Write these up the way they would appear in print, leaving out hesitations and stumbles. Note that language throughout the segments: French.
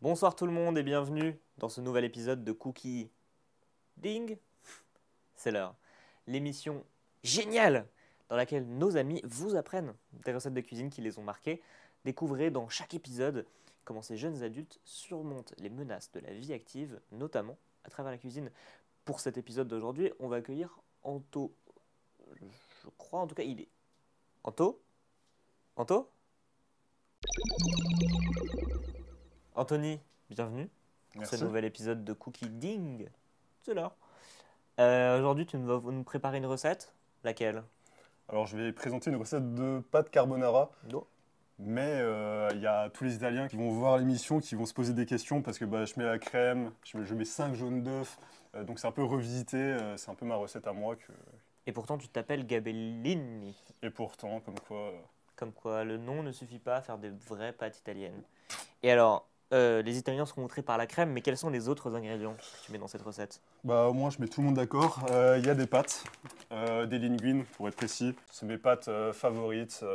Bonsoir tout le monde et bienvenue dans ce nouvel épisode de Cookie Ding. C'est l'heure. L'émission géniale dans laquelle nos amis vous apprennent des recettes de cuisine qui les ont marquées. Découvrez dans chaque épisode comment ces jeunes adultes surmontent les menaces de la vie active, notamment à travers la cuisine. Pour cet épisode d'aujourd'hui, on va accueillir Anto. Je crois en tout cas il est... Anto Anto Anthony, bienvenue pour ce Merci. nouvel épisode de Cookie Ding. C'est l'heure. Aujourd'hui, tu vas nous préparer une recette. Laquelle? Alors, je vais présenter une recette de pâte carbonara, Non. mais il y a tous les Italiens qui vont voir l'émission, qui vont se poser des questions parce que je mets la crème, je mets 5 jaunes d'œufs, donc c'est un peu revisité, c'est un peu ma recette à moi. Et pourtant, tu t'appelles Gabellini. Et pourtant, comme quoi... Comme quoi, le nom ne suffit pas à faire des vraies pâtes italiennes. Et alors, les Italiens seront montrés par la crème, mais quels sont les autres ingrédients que tu mets dans cette recette? Au moins, je mets tout le monde d'accord. Il y a des pâtes, des linguines, pour être précis. C'est mes pâtes favorites.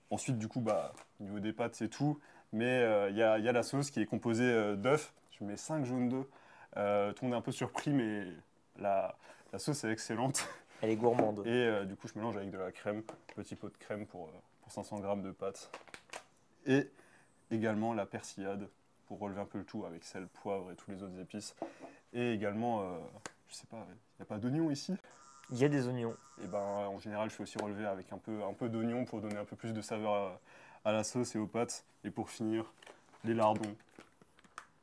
Ensuite, du coup, au niveau des pâtes, c'est tout. Mais il y a la sauce qui est composée d'œufs. Je mets 5 jaunes d'œufs. Tout le monde est un peu surpris, mais la sauce est excellente. Elle est gourmande. Et du coup, je mélange avec de la crème, petit pot de crème pour 500 g de pâtes. Et également la persillade pour relever un peu le tout avec sel, poivre et tous les autres épices. Et également, je sais pas, il n'y a pas d'oignon ici? Il y a des oignons. Et en général, je fais aussi relever avec un peu d'oignon pour donner un peu plus de saveur à la sauce et aux pâtes. Et pour finir, les lardons.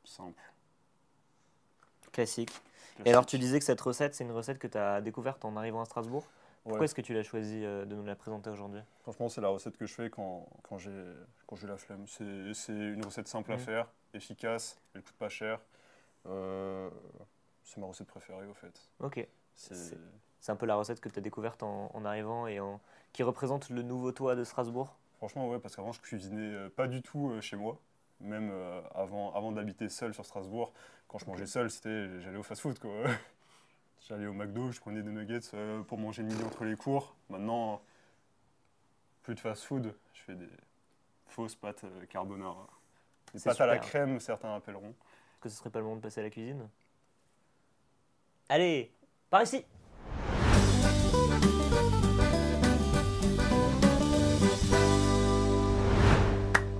Simple. Classique. Et alors, tu disais que cette recette, c'est une recette que tu as découverte en arrivant à Strasbourg. Pourquoi Ouais. est-ce que tu l'as choisi de nous la présenter aujourd'hui? Franchement, c'est la recette que je fais quand j'ai la flemme. C'est une recette simple à faire, efficace, elle coûte pas cher. C'est ma recette préférée au fait. Ok. C'est- C'est un peu la recette que tu as découverte en arrivant et qui représente le nouveau toi de Strasbourg. Franchement, ouais, parce qu'avant, je cuisinais pas du tout chez moi. Même avant d'habiter seul sur Strasbourg, quand je mangeais seul, j'allais au fast-food, quoi. J'allais au McDo, je prenais des nuggets pour manger le midi entre les cours. Maintenant, plus de fast-food, je fais des fausses pâtes carbonara. Des C'est pâtes à la super. crème, certains appelleront. Est-ce que ce serait pas le moment de passer à la cuisine? Allez, par ici!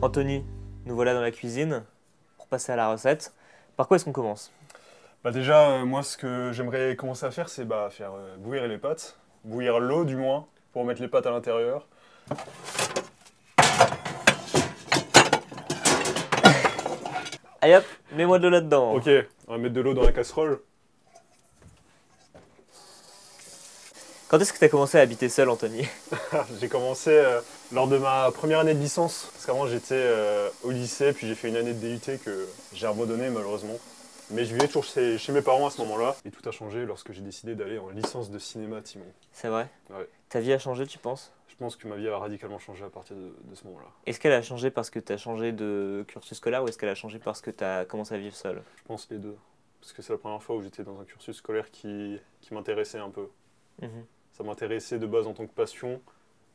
Anthony, nous voilà dans la cuisine pour passer à la recette. Par quoi est-ce qu'on commence? Déjà, moi, ce que j'aimerais commencer à faire, c'est faire bouillir les pâtes. Bouillir l'eau, du moins, pour mettre les pâtes à l'intérieur. Allez hop, mets-moi de l'eau là-dedans. Ok, on va mettre de l'eau dans la casserole. Quand est-ce que tu as commencé à habiter seul, Anthony? J'ai commencé lors de ma première année de licence. Parce qu'avant, j'étais au lycée, puis j'ai fait une année de DUT que j'ai abandonnée, malheureusement. Mais je vivais toujours chez mes parents à ce moment-là. Et tout a changé lorsque j'ai décidé d'aller en licence de cinéma, Timon. C'est vrai? Ouais. Ta vie a changé, tu penses? Je pense que ma vie a radicalement changé à partir de ce moment-là. Est-ce qu'elle a changé parce que tu as changé de cursus scolaire ou est-ce qu'elle a changé parce que tu as commencé à vivre seul? Je pense les deux. Parce que c'est la première fois où j'étais dans un cursus scolaire qui m'intéressait un peu. Mhm. Ça m'intéressait de base en tant que passion,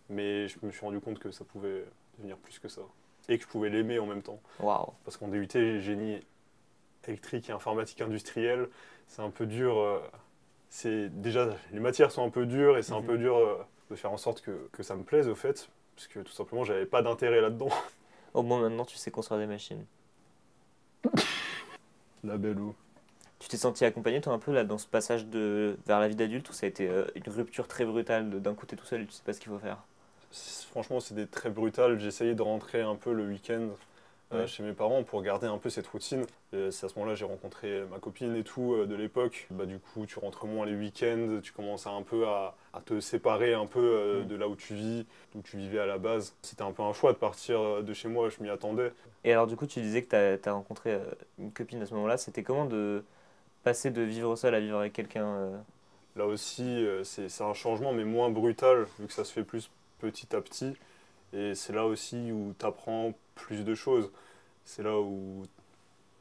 mais je me suis rendu compte que ça pouvait devenir plus que ça. Et que je pouvais l'aimer en même temps. Waouh. Parce qu'en DUT, génie électrique et informatique industrielle, c'est un peu dur. Déjà, les matières sont un peu dures et c'est un peu dur de faire en sorte que ça me plaise au fait. Parce que tout simplement, j'avais pas d'intérêt là-dedans. Au moins maintenant, tu sais construire des machines. La belle eau. Tu t'es senti accompagné, toi, un peu là, dans ce passage vers la vie d'adulte où ça a été une rupture très brutale, d'un coup t'es tout seul et tu sais pas ce qu'il faut faire? Franchement, c'était très brutal. J'ai essayé de rentrer un peu le week-end Ouais. chez mes parents pour garder un peu cette routine. Et c'est à ce moment-là que j'ai rencontré ma copine et tout de l'époque. Du coup, tu rentres moins les week-ends, tu commences un peu à te séparer un peu de là où tu vis, d'où tu vivais à la base. C'était un peu un choix de partir de chez moi, je m'y attendais. Et alors, du coup, tu disais que tu as rencontré une copine à ce moment-là. C'était comment de passer de vivre seul à vivre avec quelqu'un Là aussi, c'est un changement, mais moins brutal, vu que ça se fait plus petit à petit. Et c'est là aussi où tu apprends plus de choses. C'est là où,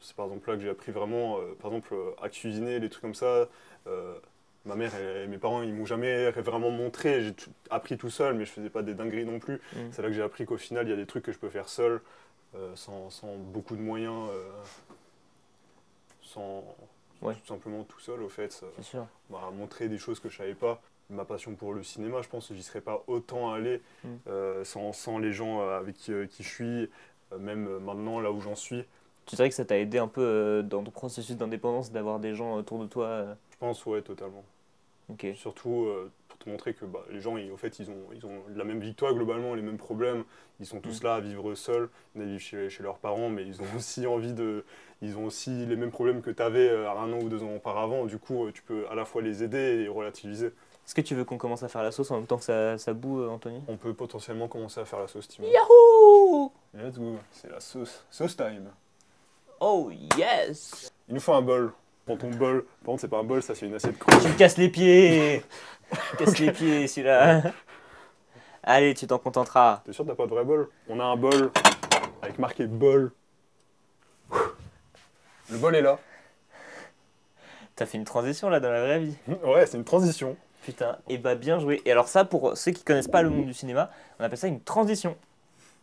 c'est par exemple là que j'ai appris vraiment, par exemple, à cuisiner, des trucs comme ça. Ma mère et mes parents, ils m'ont jamais vraiment montré. Appris tout seul, mais je faisais pas des dingueries non plus. Mhm. C'est là que j'ai appris qu'au final, il y a des trucs que je peux faire seul. sans beaucoup de moyens, sans tout simplement tout seul au fait. C'est sûr. Montrer des choses que je savais pas. Ma passion pour le cinéma, je pense que j'y serais pas autant allé sans les gens avec qui je suis, même maintenant là où j'en suis. Tu dirais que ça t'a aidé un peu dans ton processus d'indépendance d'avoir des gens autour de toi Je pense, ouais, totalement. Ok. Surtout pour te montrer que les gens, au fait, ils ont la même vie que toi, globalement, les mêmes problèmes. Ils sont tous là à vivre seuls, à vivre chez leurs parents, mais ils ont aussi ils ont aussi les mêmes problèmes que tu avais 1 an ou 2 ans auparavant. Du coup, tu peux à la fois les aider et relativiser. Est-ce que tu veux qu'on commence à faire la sauce en même temps que ça bout, Anthony? On peut potentiellement commencer à faire la sauce, Timon. Yahoo! Let's go, c'est la sauce. Sauce time. Oh yes! Il nous faut un bol. Prends ton bol. Par contre, c'est pas un bol, ça, c'est une assiette creuse. Tu me casses les pieds! Casse les pieds, celui-là. Allez, tu t'en contenteras. T'es sûr que t'as pas de vrai bol? On a un bol avec marqué bol. Le bol est là. T'as fait une transition là dans la vraie vie. Ouais, c'est une transition. Putain, et bah bien joué. Et alors ça, pour ceux qui connaissent pas le monde du cinéma, on appelle ça une transition.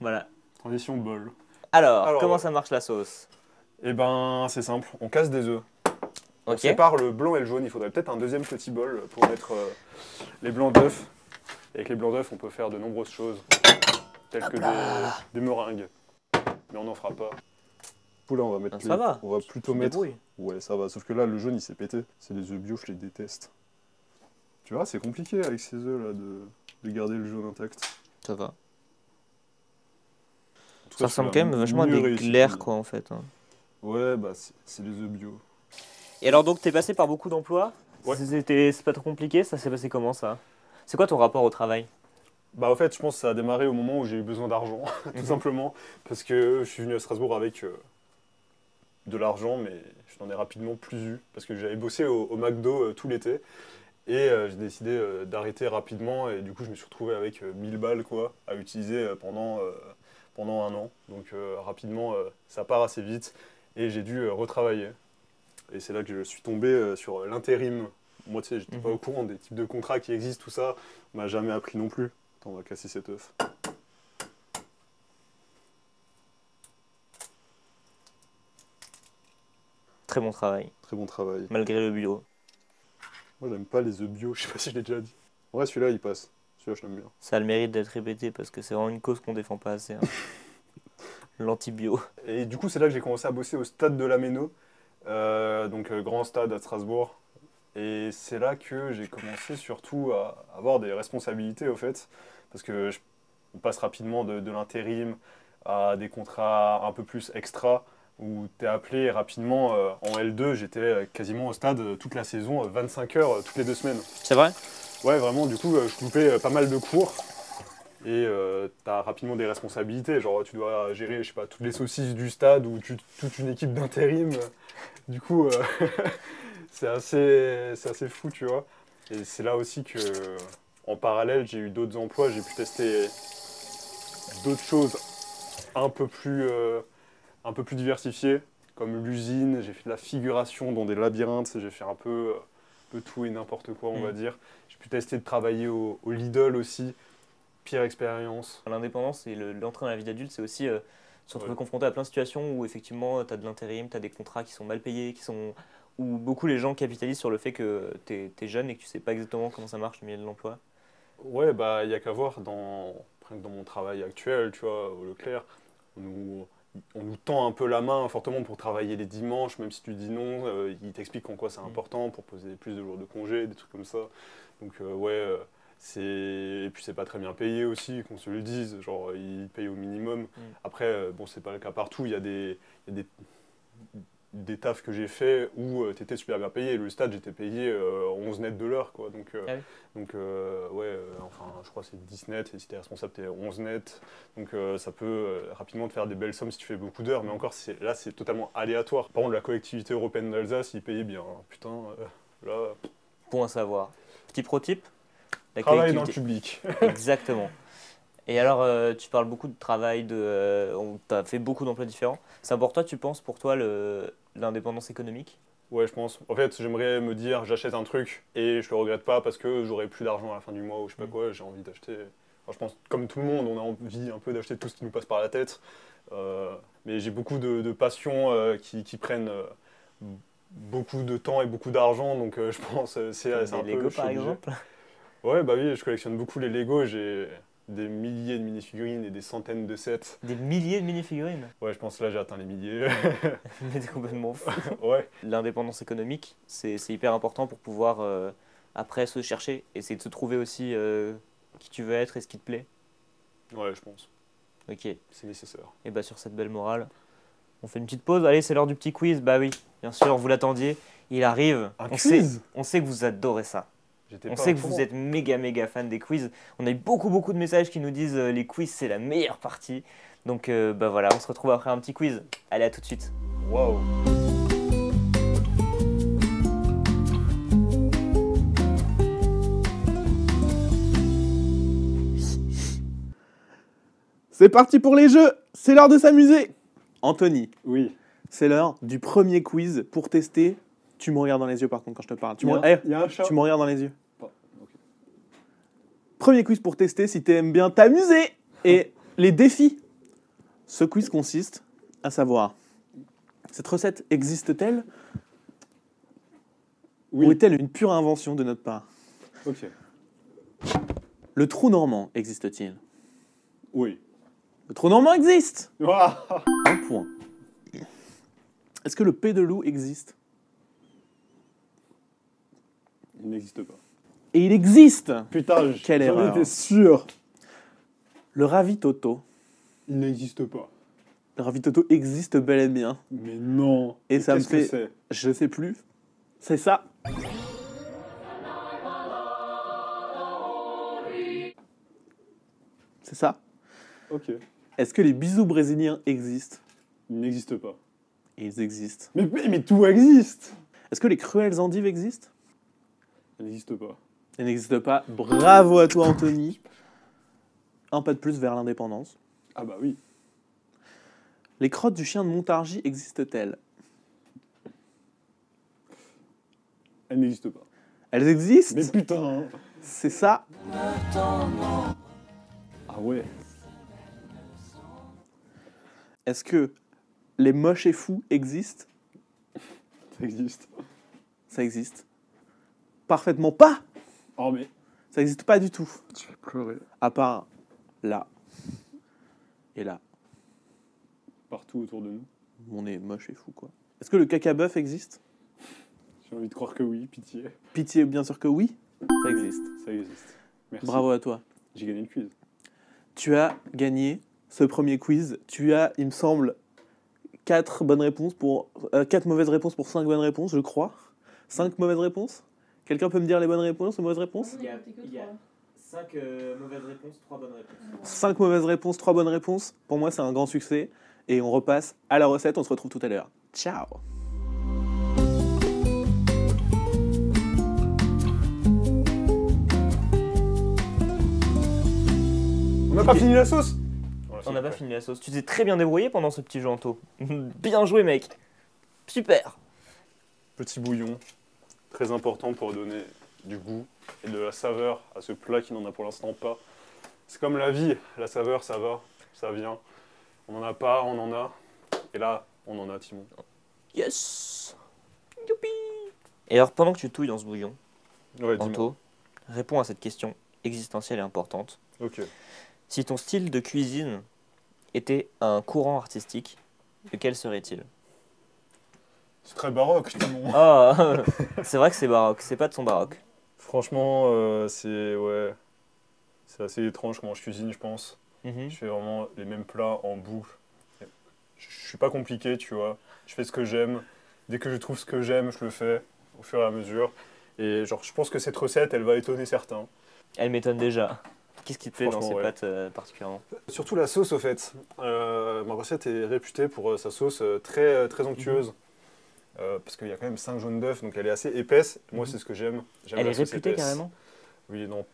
Voilà. Transition bol. Alors comment ça marche la sauce? Eh ben, c'est simple. On casse des œufs. On Ok. sépare le blanc et le jaune. Il faudrait peut-être un deuxième petit bol pour mettre les blancs d'œufs. Et avec les blancs d'œufs, on peut faire de nombreuses choses, telles que des meringues. Mais on n'en fera pas. Là, on va mettre Ça va. On va plutôt Tu te mettre. débrouilles. Ouais, ça va. Sauf que là, le jaune, il s'est pété. C'est des œufs bio, je les déteste. Tu vois, c'est compliqué avec ces œufs là de garder le jaune intact. Ça va. En tout Ça cas, ressemble quand celui-là, même vachement à mieux des réussi. glaires quoi en fait. Hein. Ouais, bah c'est les œufs bio. Et alors donc t'es passé par beaucoup d'emplois. Ouais. C'est pas trop compliqué, ça s'est passé comment ça? C'est quoi ton rapport au travail? Bah en fait, je pense que ça a démarré au moment où j'ai eu besoin d'argent, tout simplement, parce que je suis venu à Strasbourg avec de l'argent, mais je n'en ai rapidement plus eu, parce que j'avais bossé au McDo tout l'été, et j'ai décidé d'arrêter rapidement, et du coup je me suis retrouvé avec 1000 balles quoi, à utiliser pendant 1 an. Donc rapidement, ça part assez vite, et j'ai dû retravailler. Et c'est là que je suis tombé sur l'intérim. Moi, tu sais, j'étais pas au courant des types de contrats qui existent, tout ça. On m'a jamais appris non plus. Attends, on va casser cet œuf. Très bon travail, Très bon travail. malgré le bio. Moi, j'aime pas les œufs bio, je sais pas si je l'ai déjà dit. En vrai, celui-là, il passe. Celui-là, je l'aime bien. Ça a le mérite d'être répété parce que c'est vraiment une cause qu'on défend pas assez. Hein. L'anti-bio. Et du coup, c'est là que j'ai commencé à bosser au stade de la Méno, grand stade à Strasbourg. Et c'est là que j'ai commencé surtout à avoir des responsabilités, au fait. Parce que on passe rapidement de l'intérim à des contrats un peu plus extra, où tu es appelé rapidement en L2. J'étais quasiment au stade toute la saison, 25 heures toutes les 2 semaines. C'est vrai? Ouais, vraiment, du coup, je loupais pas mal de cours. Et tu as rapidement des responsabilités. Genre, tu dois gérer, je sais pas, toutes les saucisses du stade ou toute une équipe d'intérim. Du coup, c'est assez fou, tu vois. Et c'est là aussi que, en parallèle, j'ai eu d'autres emplois. J'ai pu tester d'autres choses un peu plus diversifiées, comme l'usine. J'ai fait de la figuration dans des labyrinthes. J'ai fait un peu tout et n'importe quoi, on va dire. J'ai pu tester de travailler au Lidl aussi. Pire expérience. L'indépendance et l'entrée dans la vie d'adulte, c'est aussi se retrouver confronté à plein de situations où effectivement tu as de l'intérim, tu as des contrats qui sont mal payés, où beaucoup les gens capitalisent sur le fait que tu es jeune et que tu sais pas exactement comment ça marche le milieu de l'emploi. Ouais, bah il y a qu'à voir dans mon travail actuel, tu vois, au Leclerc, on nous tend un peu la main fortement pour travailler les dimanches, même si tu dis non, ils t'expliquent en quoi c'est important pour poser plus de jours de congé, des trucs comme ça. Donc et puis c'est pas très bien payé aussi, qu'on se le dise, genre ils payent au minimum. Après, bon, c'est pas le cas partout, il y a des tafs que j'ai fait où t'étais super bien payé. Le stade, j'étais payé 11 net de l'heure, quoi. Donc, enfin, je crois que c'est 10 net, et si t'es responsable, t'es 11 net. Donc ça peut rapidement te faire des belles sommes si tu fais beaucoup d'heures, mais encore, là, c'est totalement aléatoire. Par contre, la collectivité européenne d'Alsace, ils payaient bien. Hein. Putain, là... Bon à savoir. Petit pro-tip. Travail dans le public. Exactement. Et alors, tu parles beaucoup de travail, tu as fait beaucoup d'emplois différents. C'est important, tu penses, pour toi, l'indépendance économique? Ouais, je pense. En fait, j'aimerais me dire, j'achète un truc et je le regrette pas parce que j'aurai plus d'argent à la fin du mois ou je sais pas quoi, j'ai envie d'acheter. Enfin, je pense, comme tout le monde, on a envie un peu d'acheter tout ce qui nous passe par la tête. Mais j'ai beaucoup de passions qui prennent beaucoup de temps et beaucoup d'argent, donc je pense c'est un Des peu... Lego je suis par obligé. exemple. Ouais, bah oui, je collectionne beaucoup les Lego, j'ai des milliers de minifigurines et des centaines de sets. Des milliers de minifigurines. Ouais, je pense que là j'ai atteint les milliers. Mais t'es complètement fou. Ouais, L'indépendance économique, c'est hyper important pour pouvoir après se chercher, essayer de se trouver aussi qui tu veux être et ce qui te plaît. ouais, je pense. Ok, et C'est nécessaire. bah sur cette belle morale, on fait une petite pause. Allez, c'est l'heure du petit quiz. Bah oui, bien sûr, vous l'attendiez. Il arrive. Un On quiz sait que vous adorez ça. J'étais On pas sait au que vous courant. êtes méga fan des quiz. On a eu beaucoup de messages qui nous disent les quiz c'est la meilleure partie. Donc bah voilà, on se retrouve après un petit quiz. Allez, à tout de suite. Waouh. C'est parti pour les jeux. C'est l'heure de s'amuser. Anthony, Oui. c'est l'heure du premier quiz pour tester. Tu me regardes dans les yeux par contre quand je te parle. Tu me, Il y a un chat. tu me regardes dans les yeux. Pas- ok. Premier quiz pour tester si tu aimes bien t'amuser et les défis. Ce quiz consiste à savoir, cette recette existe-t-elle Oui. ou est-elle une pure invention de notre part? Ok. Le trou normand existe-t-il? Oui. Le trou normand existe. Ouah. Un point. Est-ce que le P de loup existe? Il n'existe pas. Et il existe. Putain, Quelle j'en erreur. étais sûr. Le ravitoto. Il n'existe pas. Le ravitoto existe bel et bien. Mais non. Et Mais ça me qu'est-ce que fait- c'est Je sais plus. C'est ça. C'est ça. Ok. Est-ce que les bisous brésiliens existent? Il n'existe pas. Ils existent. Mais tout existe. Est-ce que les cruelles endives existent? Il n'existe pas. Elles n'existent pas. Bravo à toi, Anthony. Un pas de plus vers l'indépendance. Ah bah oui. Les crottes du chien de Montargis existent-elles? Elle n'existe pas. Elles existent. Mais putain. C'est ça. Ah ouais. Est-ce que les moches et fous existent? Ça existe. Ça existe. Parfaitement pas. Oh mais. Ça n'existe pas du tout. Je vais pleurer. À part là. Et là. Partout autour de nous. On est moche et fou, quoi. Est-ce que le caca bœuf existe? J'ai envie de croire que oui, pitié. Pitié, bien sûr que oui. Ça existe. Ça existe. Merci. Bravo à toi. J'ai gagné le quiz. Tu as gagné ce premier quiz. Tu as, il me semble, 4 bonnes réponses pour 4 mauvaises réponses pour 5 bonnes réponses, je crois. 5 mauvaises réponses. Quelqu'un peut me dire les bonnes réponses, les mauvaises réponses? Il y a 5 mauvaises réponses, 3 bonnes réponses. 5 mauvaises réponses, 3 bonnes réponses. Pour moi, c'est un grand succès. Et on repasse à la recette. On se retrouve tout à l'heure. Ciao. On n'a pas fini la sauce. Voilà, On c'est n'a pas prêt. fini la sauce. Tu t'es très bien débrouillé pendant ce petit jeu Anto. Bien joué mec. Super. Petit bouillon, très important pour donner du goût et de la saveur à ce plat qui n'en a pour l'instant pas. C'est comme la vie, la saveur, ça va, ça vient. On n'en a pas, on en a. Et là, on en a, Timon. Yes. Youpi. Et alors pendant que tu touilles dans ce bouillon, Ouais, dis-moi. Anto, réponds à cette question existentielle et importante. Ok. Si ton style de cuisine était un courant artistique, lequel serait-il? C'est très baroque, Timon. Ah, c'est vrai que c'est baroque, c'est pas de son baroque. Franchement, c'est ouais, c'est assez étrange comment je cuisine, je pense. Mhm. Je fais vraiment les mêmes plats en boucle. Je suis pas compliqué, tu vois. Je fais ce que j'aime. Dès que je trouve ce que j'aime, je le fais au fur et à mesure. Et genre, je pense que cette recette, elle va étonner certains. Elle m'étonne déjà. Qu'est-ce qui te plaît dans ces Franchement, ouais. pâtes particulièrement? Surtout la sauce, au fait. Ma recette est réputée pour sa sauce très onctueuse. Parce qu'il y a quand même 5 jaunes d'œufs, donc elle est assez épaisse. Moi, c'est ce que j'aime. J'aime Elle la est sauce réputée épaisse. carrément? Oui, non.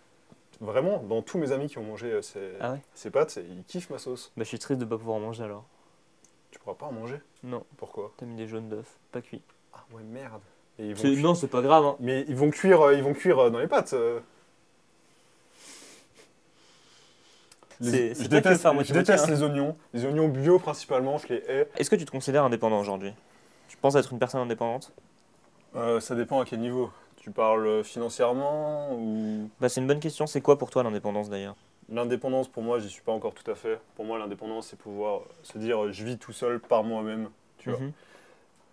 Vraiment, dans tous mes amis qui ont mangé Ah ouais? ces pâtes, ils kiffent ma sauce. Bah je suis triste de pas pouvoir en manger alors. Tu pourras pas en manger? Non, Pourquoi? t'as mis des jaunes d'œufs, pas cuits. Ah ouais, merde. Et ils vont cuire- Non, c'est pas grave hein. Mais ils vont cuire dans les pâtes. C'est Je toi qui veux déteste, faire je moitié-moitié, déteste hein. les oignons bio principalement, je les hais. Est-ce que tu te considères indépendant aujourd'hui? Tu penses être une personne indépendante? Ça dépend à quel niveau. Tu parles financièrement ou... Bah, c'est une bonne question. C'est quoi pour toi l'indépendance d'ailleurs? L'indépendance, pour moi, j'y suis pas encore tout à fait. Pour moi, l'indépendance, c'est pouvoir se dire je vis tout seul par moi-même, tu vois. Mhm.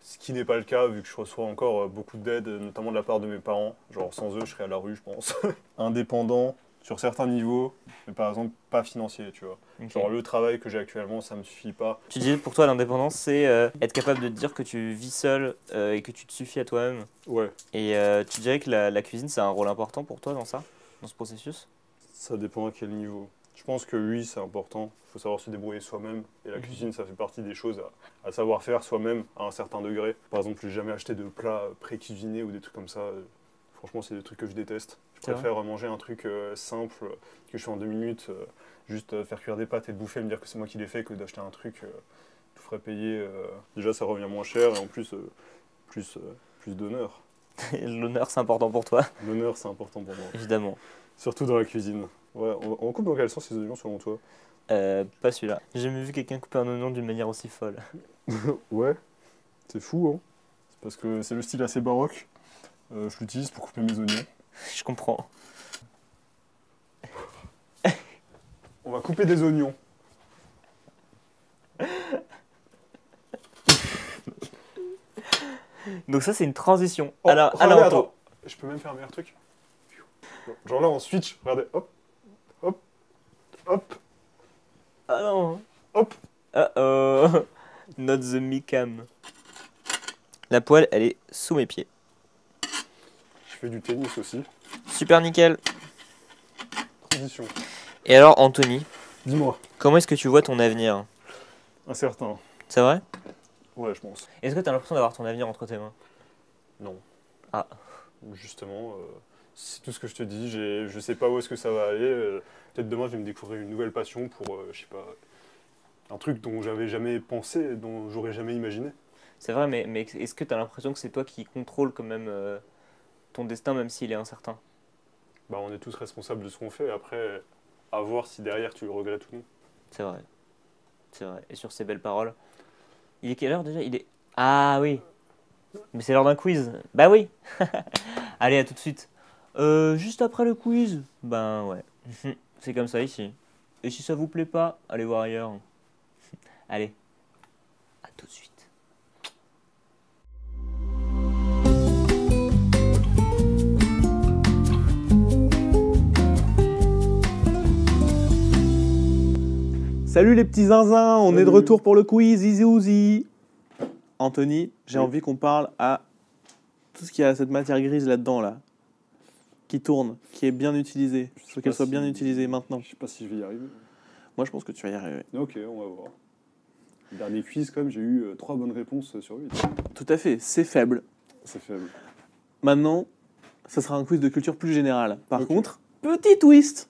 Ce qui n'est pas le cas, vu que je reçois encore beaucoup d'aide, notamment de la part de mes parents. Genre, sans eux, je serais à la rue, je pense. Indépendant sur certains niveaux, mais par exemple, pas financier, tu vois. Ok. Genre, le travail que j'ai actuellement, ça me suffit pas. Tu disais pour toi l'indépendance c'est être capable de te dire que tu vis seul et que tu te suffis à toi-même. Ouais, Et tu dirais que la cuisine c'est un rôle important pour toi dans ça, dans ce processus? ça dépend à quel niveau. Je pense que oui, c'est important. Il faut savoir se débrouiller soi-même. Et la Mhm. cuisine, ça fait partie des choses à savoir faire soi-même à un certain degré. Par exemple, j'ai jamais acheté de plats pré-cuisinés ou des trucs comme ça. Franchement, c'est des trucs que je déteste. Je C'est préfère manger un truc simple que je fais en 2 minutes. Juste faire cuire des pâtes et le bouffer et me dire que c'est moi qui l'ai fait que d'acheter un truc tout frais payé. Déjà, ça revient moins cher et en plus, plus d'honneur. L'honneur c'est important pour toi, L'honneur, c'est important pour moi. évidemment. Surtout dans la cuisine. Ouais, on coupe dans quel sens ces oignons selon toi? Pas celui-là. J'ai jamais vu quelqu'un couper un oignon d'une manière aussi folle. Ouais, c'est fou, hein. C'est parce que c'est le style assez baroque. Je l'utilise pour couper mes oignons. Je comprends. On va couper des oignons. Donc ça c'est une transition. Oh, Alors, regardez, Anto. attends. Je peux même faire un meilleur truc. Genre là, on switch. Regardez, hop, hop, hop, Ah non. hop. Oh. Not the me cam. La poêle elle est sous mes pieds. Je fais du tennis aussi. Super nickel. Transition. Et alors Anthony, Dis-moi. comment est-ce que tu vois ton avenir? Incertain. C'est vrai? Ouais, je pense. Est-ce que tu as l'impression d'avoir ton avenir entre tes mains? Non. Ah. Justement, c'est tout ce que je te dis. Je sais pas où est-ce que ça va aller. Peut-être demain, je vais me découvrir une nouvelle passion pour, je sais pas, un truc dont j'avais jamais pensé, dont j'aurais jamais imaginé. C'est vrai, mais est-ce que tu as l'impression que c'est toi qui contrôle quand même ton destin, même s'il est incertain? Bah, on est tous responsables de ce qu'on fait. Après, à voir si derrière tu le regrettes ou non. C'est vrai. C'est vrai. Et sur ces belles paroles. Il est quelle heure déjà? Il est... Ah oui. Mais c'est l'heure d'un quiz. Bah oui. Allez, à tout de suite. Juste après le quiz. Ben ouais. C'est comme ça ici. Et si ça vous plaît pas, allez voir ailleurs. Allez. À tout de suite. Salut les petits zinzins, on est de Salut. retour pour le quiz, easy ousy. Anthony, j'ai Oui. envie qu'on parle à tout ce qui a cette matière grise là-dedans, là, qui tourne, qui est bien utilisée. Je veux qu'elle soit bien utilisée maintenant. Je sais pas si je vais y arriver. Moi, je pense que tu vas y arriver. Ok, on va voir. Le dernier quiz, quand même, j'ai eu 3 bonnes réponses sur 8. Tout à fait, c'est faible. C'est faible. Maintenant, ça sera un quiz de culture plus générale. Par Ok. contre, petit twist.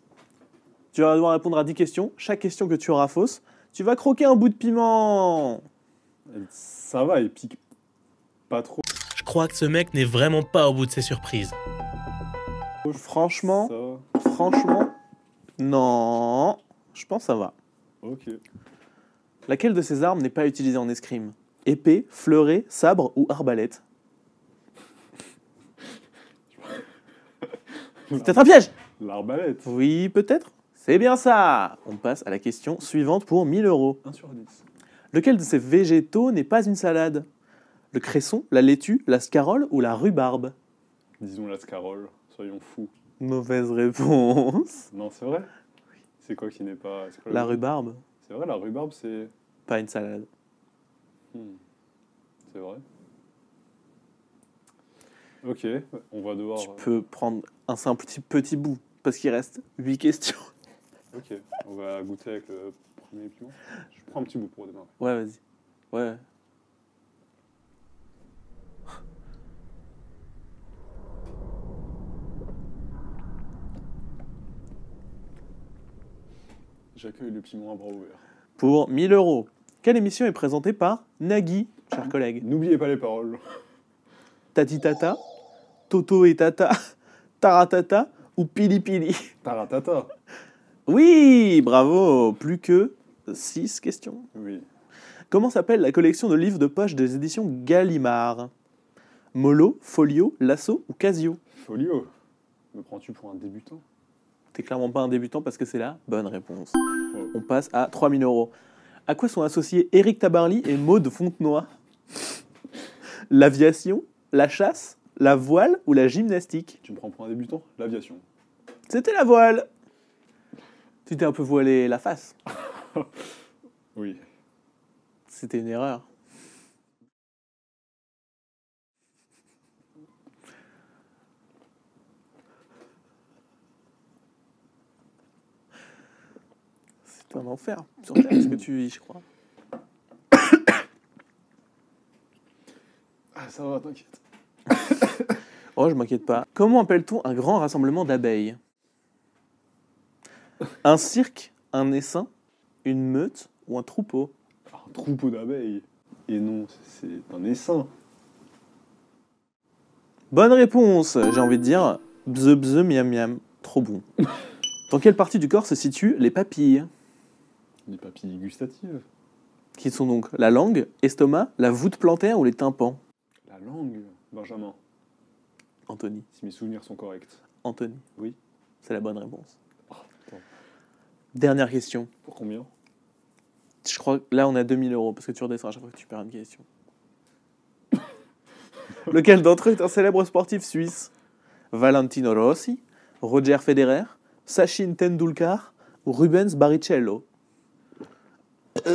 Tu vas devoir répondre à 10 questions. Chaque question que tu auras fausse, tu vas croquer un bout de piment. Ça va, il pique pas trop. Je crois que ce mec n'est vraiment pas au bout de ses surprises. Franchement, Ça va. non. Je pense que ça va. Ok. Laquelle de ces armes n'est pas utilisée en escrime? Épée, fleuret, sabre ou arbalète? C'est peut-être un piège! L'arbalète. Oui, peut-être. C'est bien ça! On passe à la question suivante pour 1000 euros. 1 sur 10. Lequel de ces végétaux n'est pas une salade? Le cresson, la laitue, la scarole ou la rhubarbe? Disons la scarole, soyons fous. Mauvaise réponse. Non, c'est vrai? C'est quoi qui n'est pas... c'est quoi La le- rhubarbe, C'est vrai, la rhubarbe, c'est... pas une salade. C'est vrai. Ok, on va devoir... Tu peux prendre un simple petit bout, parce qu'il reste 8 questions. Ok, on va goûter avec le premier piment. Je prends un petit bout pour démarrer. Ouais, vas-y. Ouais. J'accueille le piment à bras ouverts. Pour 1000 euros. Quelle émission est présentée par Nagui, chers collègues? N'oubliez pas les paroles. Tati Tata, Toto et Tata, Taratata ou Pili Pili? Taratata. Oui, bravo. Plus que 6 questions. Oui. Comment s'appelle la collection de livres de poche des éditions Gallimard? Molo, Folio, Lasso ou Casio? Folio. Me prends-tu pour un débutant? T'es clairement pas un débutant parce que c'est la bonne réponse. Oh. On passe à 3000 €. À quoi sont associés Éric Tabarly et Maude Fontenoy? L'aviation, la chasse, la voile ou la gymnastique? Tu me prends pour un débutant? L'aviation. C'était la voile. Tu t'es un peu voilé la face. Oui. C'était une erreur. C'est un enfer sur Terre, ce que tu vis, je crois. Ah, ça va, t'inquiète. Oh, je m'inquiète pas. Comment appelle-t-on un grand rassemblement d'abeilles? Un cirque, un essaim, une meute ou un troupeau? Un troupeau d'abeilles. Et non, c'est un essaim. Bonne réponse, j'ai envie de dire bzz bzz miam miam. Trop bon. Dans quelle partie du corps se situent les papilles? Les papilles gustatives. Qui sont donc la langue, estomac, la voûte plantaire ou les tympans? La langue. Benjamin, Anthony. si mes souvenirs sont corrects. Anthony. Oui. C'est la bonne réponse. Oh, putain. Dernière question. Pour combien? Je crois que là on a 2000 € parce que tu redescends à chaque fois que tu perds une question. Lequel d'entre eux est un célèbre sportif suisse? Valentino Rossi, Roger Federer, Sachin Tendulkar ou Rubens Barrichello? Il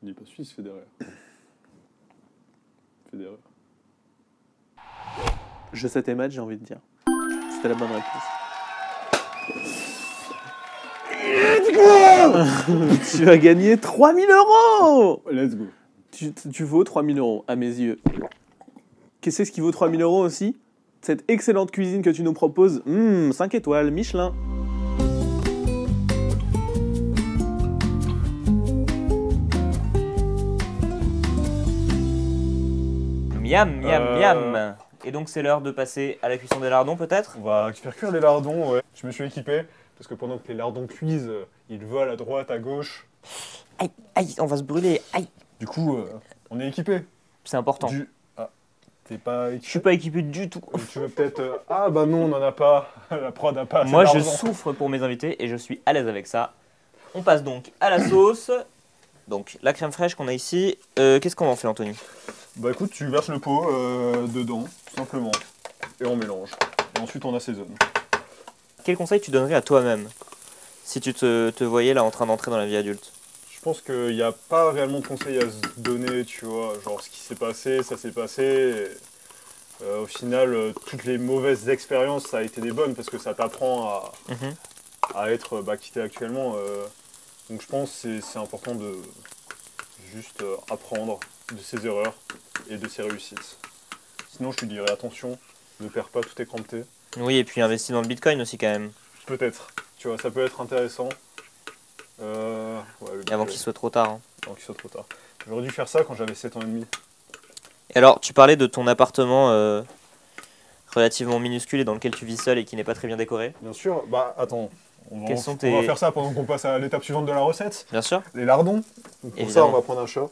n'est pas suisse, Federer. Federer. Je sais tes matchs, j'ai envie de dire. C'était la bonne réponse. Tu as gagné 3000 €! Let's go. Tu vaux 3000 € à mes yeux. Qu'est-ce qui vaut 3000 € aussi? Cette excellente cuisine que tu nous proposes. 5 étoiles, Michelin. Miam, miam, miam. Et donc c'est l'heure de passer à la cuisson des lardons peut-être? On va faire cuire les lardons, ouais. Je me suis équipé, parce que pendant que les lardons cuisent, ils volent à droite, à gauche. Aïe, aïe, on va se brûler, aïe. Du coup, on est équipé. C'est important. Ah, t'es pas Je équipé? suis pas équipé du tout. Tu veux peut-être... Ah bah non, on n'en a pas. La prod n'a pas assez Moi je d'argent. souffre pour mes invités et je suis à l'aise avec ça. On passe donc à la sauce. Donc la crème fraîche qu'on a ici. Qu'est-ce qu'on en fait Anthony? Bah écoute, tu verses le pot dedans, tout simplement. Et on mélange. Et ensuite on assaisonne. Quel conseil tu donnerais à toi-même si tu te voyais là en train d'entrer dans la vie adulte? Je pense qu'il n'y a pas réellement de conseils à se donner, tu vois. Genre ce qui s'est passé, ça s'est passé. Et, au final, toutes les mauvaises expériences, ça a été des bonnes parce que ça t'apprend à être qui t'es actuellement. Donc je pense que c'est important de juste apprendre de ses erreurs et de ses réussites. Sinon, je te dirais attention, ne perds pas tous tes crampes. Oui, et puis investis dans le bitcoin aussi quand même. Peut-être, tu vois, ça peut être intéressant. Et avant qu'il soit trop tard. Hein. Avant qu'il soit trop tard. J'aurais dû faire ça quand j'avais 7 ans et demi. Et alors, tu parlais de ton appartement relativement minuscule et dans lequel tu vis seul et qui n'est pas très bien décoré. Bien sûr, bah attends, on Quels va, sont on va tes- faire ça pendant qu'on passe à l'étape suivante de la recette. Bien sûr. Les lardons. Donc pour Évidemment. ça, on va prendre un chat.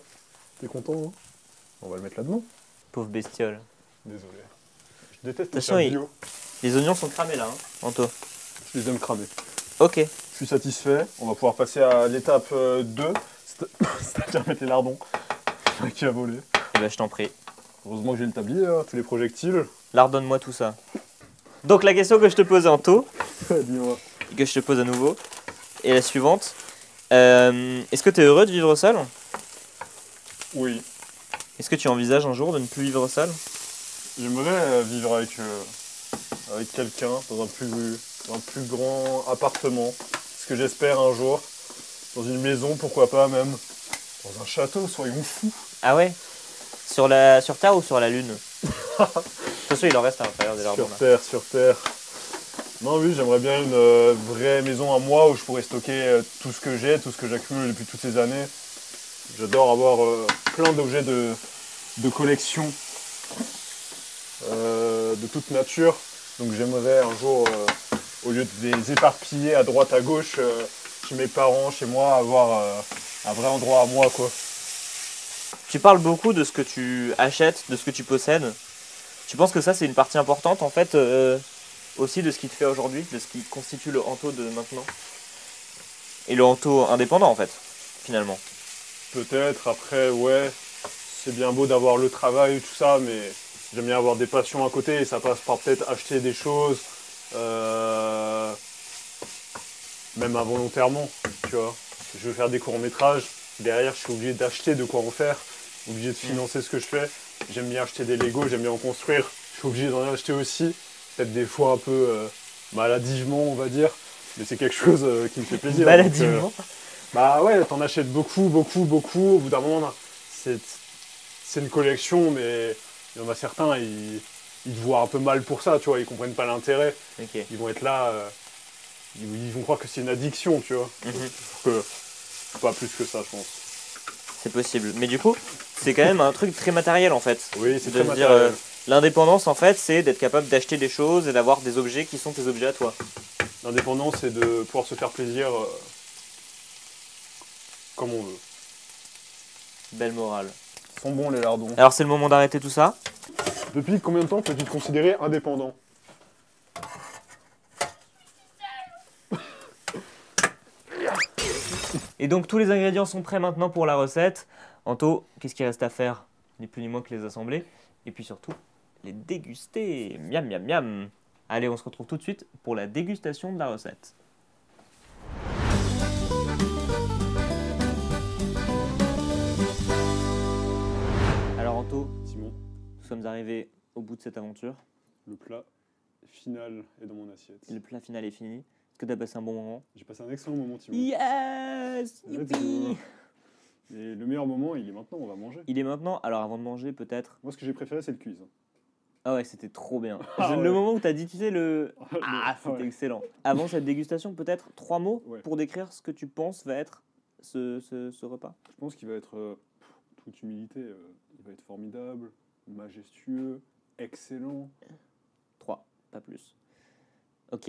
T'es content, hein? On va le mettre là-dedans. Pauvre bestiole. Désolé. Je déteste les De toute façon, chats il- bio. Les oignons sont cramés là, hein, Anto. Je les aime cramer. Ok. Je suis satisfait. On va pouvoir passer à l'étape 2, c'est-à-dire mettre les lardons qui a volé. Et ben je t'en prie. Heureusement que j'ai le tablier, hein, tous les projectiles. Lardonne-moi tout ça. Donc la question que je te posais Anto, Dis-moi. que je te pose à nouveau, est la suivante. Est-ce que tu es heureux de vivre seul? Oui. Est-ce que tu envisages un jour de ne plus vivre seul? J'aimerais vivre avec quelqu'un dans un plus grand appartement. Ce que j'espère un jour. Dans une maison, pourquoi pas même. Dans un château, soyons fous. Ah ouais? Sur Terre ou sur la Lune? De toute façon, il en reste à l'intérieur des lardons là. Sur Terre. Non, oui, j'aimerais bien une vraie maison à moi où je pourrais stocker tout ce que j'ai, tout ce que j'accumule depuis toutes ces années. J'adore avoir plein d'objets de collection de toute nature. Donc j'aimerais un jour au lieu de les éparpiller à droite, à gauche, chez mes parents, chez moi, avoir un vrai endroit à moi, quoi. Tu parles beaucoup de ce que tu achètes, de ce que tu possèdes. Tu penses que ça, c'est une partie importante, en fait, aussi de ce qui te fait aujourd'hui, de ce qui constitue le Anto de maintenant? Et le Anto indépendant, en fait, finalement. Peut-être, après, ouais, c'est bien beau d'avoir le travail, tout ça, mais j'aime bien avoir des passions à côté, et ça passe par peut-être acheter des choses, même involontairement, tu vois. Je veux faire des courts-métrages, derrière, je suis obligé d'acheter de quoi en faire, obligé de financer ce que je fais. J'aime bien acheter des Lego, j'aime bien en construire, je suis obligé d'en acheter aussi, peut-être des fois un peu maladivement, on va dire, mais c'est quelque chose qui me fait plaisir. Maladivement. Bah ouais, t'en achètes beaucoup, au bout d'un moment, c'est une collection, mais il y en a certains, ils te voient un peu mal pour ça, tu vois, ils comprennent pas l'intérêt, Ok. ils vont être là, ils vont croire que c'est une addiction, tu vois. Mhm. Pas plus que ça, je pense. C'est possible. Mais du coup, c'est quand même un truc très matériel, en fait. Oui, c'est De très se dire, matériel. l'indépendance, en fait, c'est d'être capable d'acheter des choses et d'avoir des objets qui sont tes objets à toi. L'indépendance, c'est de pouvoir se faire plaisir comme on veut. Belle morale. Ils sont bons les lardons. Alors, c'est le moment d'arrêter tout ça. Depuis combien de temps peux-tu te considérer indépendant? Et donc, tous les ingrédients sont prêts maintenant pour la recette. Anto, qu'est-ce qu'il reste à faire? Ni plus ni moins que les assembler. Et puis surtout, les déguster. Miam, miam, miam. Allez, on se retrouve tout de suite pour la dégustation de la recette. Alors, Anto, Simon, nous sommes arrivés au bout de cette aventure. le plat final est dans mon assiette. Le plat final est fini. Est-ce que tu as passé un bon moment? J'ai passé un excellent moment, Simon. Yes! Let's Youpi! go. Et le meilleur moment, il est maintenant, on va manger. Il est maintenant. Alors, avant de manger, peut-être. Moi, ce que j'ai préféré, c'est le quiz. Ah ouais, c'était trop bien. Ah Le ouais. moment où tu as dit, tu sais, le. Ah, c'était Ouais. excellent. Avant cette dégustation, peut-être 3 mots Ouais. pour décrire ce que tu penses va être ce repas. Je pense qu'il va être, toute humilité, il va être formidable, majestueux, excellent. 3, pas plus. Ok,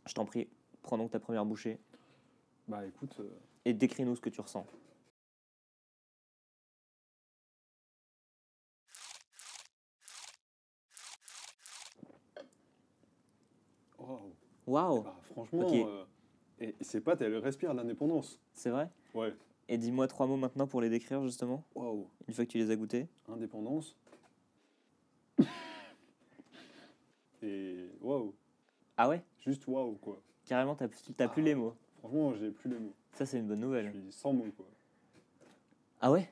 je t'en prie, prends donc ta première bouchée Bah écoute, et décris-nous ce que tu ressens. waouh. Waouh, Bah, franchement, Ok. Et ces pâtes, elles respirent l'indépendance. c'est vrai? Ouais. Et dis-moi 3 mots maintenant pour les décrire justement, Waouh. une fois que tu les as goûtés. Indépendance. Et waouh. Ah ouais? Juste waouh, quoi. Carrément, t'as plus les mots. Franchement, j'ai plus les mots. Ça, c'est une bonne Je nouvelle. suis sans mots, quoi. Ah ouais?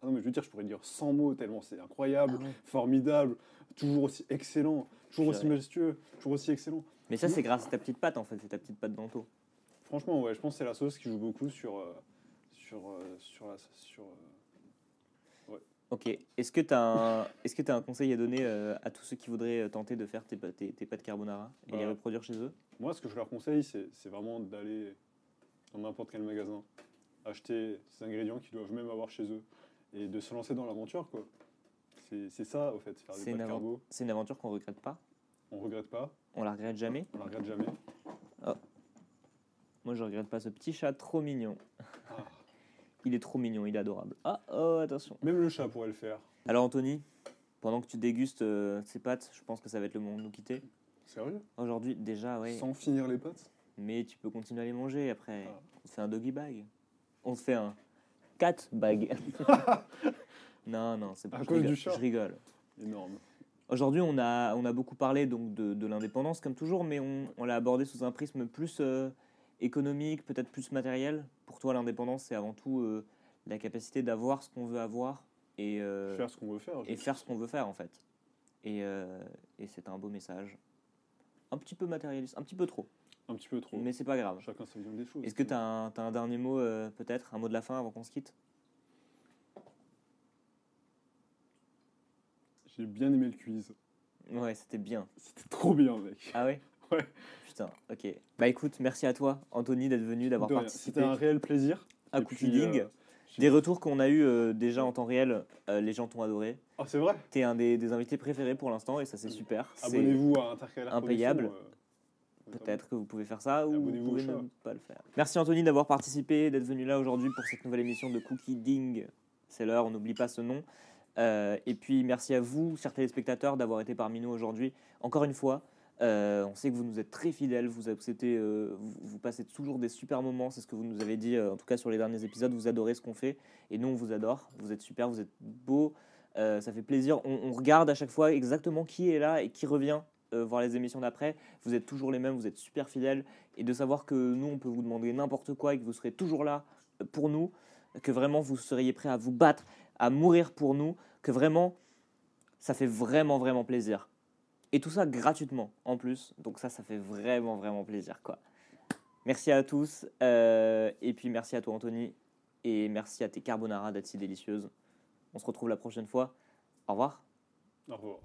Ah non, mais je veux dire, je pourrais dire 100 mots tellement c'est incroyable, Ah ouais. formidable, toujours aussi excellent, toujours aussi Purée. majestueux, toujours aussi excellent. Mais ça, c'est grâce à ta petite pâte en fait, c'est ta petite pâte d'Anto. Franchement, ouais, je pense que c'est la sauce qui joue beaucoup sur Ok, est-ce que tu as un conseil à donner à tous ceux qui voudraient tenter de faire tes pâtes carbonara et les Bah. reproduire chez eux? Moi, ce que je leur conseille, c'est vraiment d'aller dans n'importe quel magasin, acheter ces ingrédients qu'ils doivent même avoir chez eux et de se lancer dans l'aventure, quoi. C'est ça, au fait, faire des C'est pâtes une, carbo. c'est une aventure qu'on regrette pas, On regrette pas, on la regrette jamais. on la regrette jamais. Moi, je regrette pas ce petit chat trop mignon. Ah. Il est trop mignon, il est adorable. Ah, oh, attention. Même le chat pourrait le faire. Alors, Anthony, pendant que tu dégustes ces pâtes, je pense que ça va être le moment de nous quitter. Sérieux? Aujourd'hui, déjà, ouais. Sans finir les pâtes? Mais tu peux continuer à les manger après. Ah. On se fait un doggy bag. On se fait un cat bag. Non, c'est pas À je cause rigole, du chat. Je rigole. Énorme. Aujourd'hui, on a beaucoup parlé donc de l'indépendance, comme toujours, mais on l'a abordé sous un prisme plus économique, peut-être plus matériel. Pour toi, l'indépendance, c'est avant tout la capacité d'avoir ce qu'on veut avoir et Faire ce qu'on veut faire. et faire ce qu'on veut faire, en fait. Et c'est un beau message. Un petit peu matérialiste, un petit peu trop, Un petit peu trop. mais c'est pas grave. Chacun sa vision des choses. Est-ce que tu as un dernier mot, peut-être, un mot de la fin avant qu'on se quitte? J'ai bien aimé le quiz. Ouais, c'était bien. C'était trop bien, mec. Ah ouais? Ouais. Putain, ok. Bah écoute, merci à toi, Anthony, d'être venu, d'avoir De rien. participé C'était un réel plaisir. à Et Cookie puis, Ding. Des retours qu'on a eu déjà en temps réel, les gens t'ont adoré. Ah, c'est vrai. T'es un des invités préférés pour l'instant et ça c'est super. C'est Abonnez-vous à Intercalaire impayable. Productions, Peut-être que vous pouvez faire ça ou vous Abonnez-vous au pouvez chat. ne pas le faire. Merci Anthony d'avoir participé, d'être venu là aujourd'hui pour cette nouvelle émission de Cookie Ding. C'est l'heure, on n'oublie pas ce nom. Et puis merci à vous, chers téléspectateurs, d'avoir été parmi nous aujourd'hui. Encore une fois, on sait que vous nous êtes très fidèles, vous passez toujours des super moments, c'est ce que vous nous avez dit, en tout cas sur les derniers épisodes, vous adorez ce qu'on fait. Et nous, on vous adore, vous êtes super, vous êtes beaux, ça fait plaisir. On regarde à chaque fois exactement qui est là et qui revient voir les émissions d'après. Vous êtes toujours les mêmes, vous êtes super fidèles. Et de savoir que nous, on peut vous demander n'importe quoi et que vous serez toujours là pour nous, que vraiment vous seriez prêts à vous battre, à mourir pour nous, que vraiment, ça fait vraiment, vraiment plaisir. Et tout ça gratuitement en plus. Donc ça fait vraiment, vraiment plaisir, quoi. Merci à tous. Et puis merci à toi, Anthony. Et merci à tes carbonara d'être si délicieuses. On se retrouve la prochaine fois. Au revoir. Au revoir.